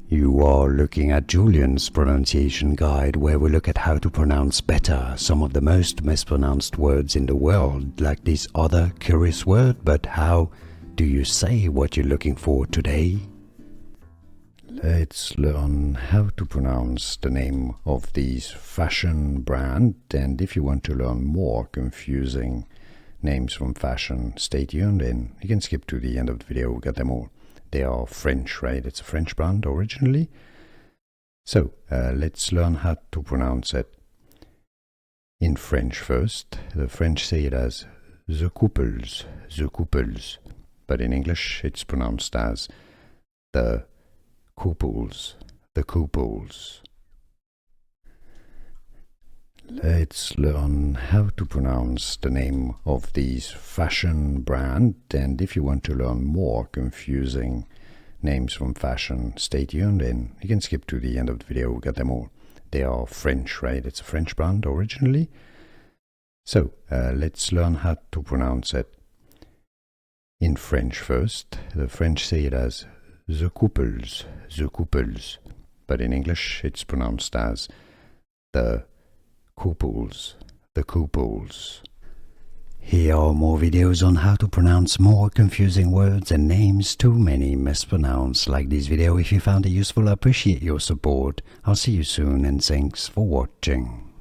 You are looking at Julian's pronunciation guide, where we look at how to pronounce better some of the most mispronounced words in the world, like this other curious word. But how do you say what you're looking for today? Let's learn how to pronounce the name of this fashion brand, and if you want to learn more confusing names from fashion, stay tuned and you can skip to the end of the video, we got them all. They are French, right? It's a French brand originally. So let's learn how to pronounce it. In French first, the French say it as the Kooples, the Kooples. But in English it's pronounced as the Kooples, the Kooples. Let's learn how to pronounce the name of this fashion brand, and if you want to learn more confusing names from fashion, stay tuned and you can skip to the end of the video, we got them all. They are French, right? It's a French brand originally. So let's learn how to pronounce it. In French first, the French say it as the Kooples, the Kooples. But in English it's pronounced as the Kooples, the Kooples. Here are more videos on how to pronounce more confusing words and names too many mispronounced. Like this video if you found it useful. I appreciate your support. I'll see you soon and thanks for watching.